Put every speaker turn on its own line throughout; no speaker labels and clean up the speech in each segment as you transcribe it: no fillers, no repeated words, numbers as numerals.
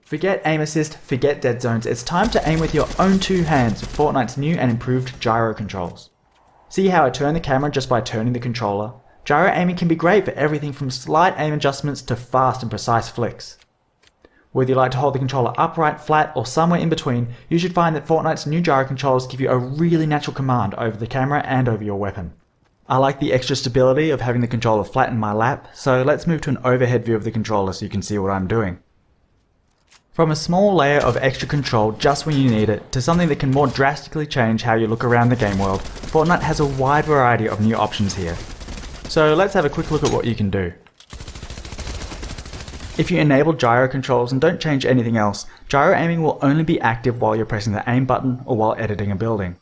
Forget aim assist, forget dead zones, it's time to aim with your own two hands with Fortnite's new and improved gyro controls. See how I turn the camera just by turning the controller? Gyro aiming can be great for everything from slight aim adjustments to fast and precise flicks. Whether you like to hold the controller upright, flat, or somewhere in between, you should find that Fortnite's new gyro controls give you a really natural command over the camera and over your weapon. I like the extra stability of having the controller flat in my lap, so let's move to an overhead view of the controller so you can see what I'm doing. From a small layer of extra control just when you need it, to something that can more drastically change how you look around the game world, Fortnite has a wide variety of new options here. So let's have a quick look at what you can do. If you enable gyro controls and don't change anything else, gyro aiming will only be active while you're pressing the aim button or while editing a building.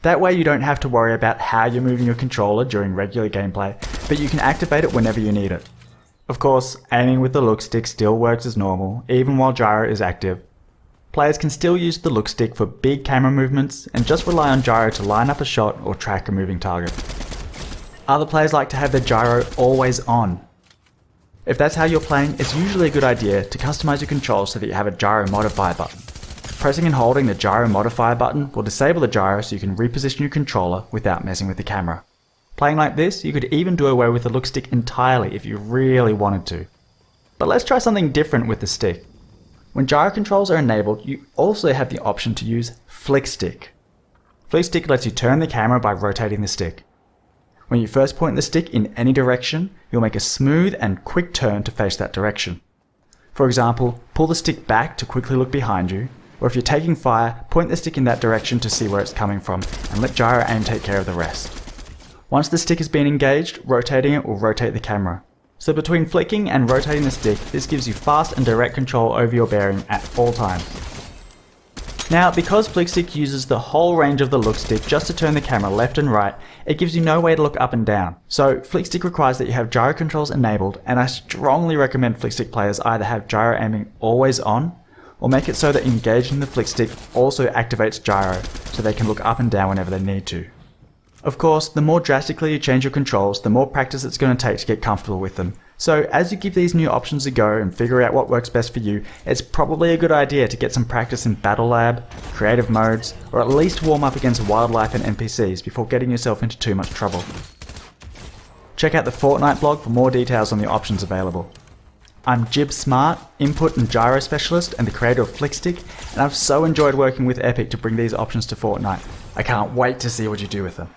That way you don't have to worry about how you're moving your controller during regular gameplay, but you can activate it whenever you need it. Of course, aiming with the look stick still works as normal, even while gyro is active. Players can still use the look stick for big camera movements and just rely on gyro to line up a shot or track a moving target. Other players like to have their gyro always on. If that's how you're playing, it's usually a good idea to customize your controls so that you have a gyro modifier button. Pressing and holding the gyro modifier button will disable the gyro so you can reposition your controller without messing with the camera. Playing like this, you could even do away with the look stick entirely if you really wanted to. But let's try something different with the stick. When gyro controls are enabled, you also have the option to use flick stick. Flick stick lets you turn the camera by rotating the stick. When you first point the stick in any direction, you'll make a smooth and quick turn to face that direction. For example, pull the stick back to quickly look behind you, or if you're taking fire, point the stick in that direction to see where it's coming from, and let gyro aim take care of the rest. Once the stick has been engaged, rotating it will rotate the camera. So between flicking and rotating the stick, this gives you fast and direct control over your bearing at all times. Now, because flick stick uses the whole range of the look stick just to turn the camera left and right, it gives you no way to look up and down. So flick stick requires that you have gyro controls enabled, and I strongly recommend flick stick players either have gyro aiming always on, or make it so that engaging the flick stick also activates gyro, so they can look up and down whenever they need to. Of course, the more drastically you change your controls, the more practice it's going to take to get comfortable with them. So as you give these new options a go and figure out what works best for you, it's probably a good idea to get some practice in Battle Lab, creative modes, or at least warm up against wildlife and NPCs before getting yourself into too much trouble. Check out the Fortnite blog for more details on the options available. I'm Jib Smart, Input and Gyro Specialist and the creator of Flickstick, and I've so enjoyed working with Epic to bring these options to Fortnite. I can't wait to see what you do with them.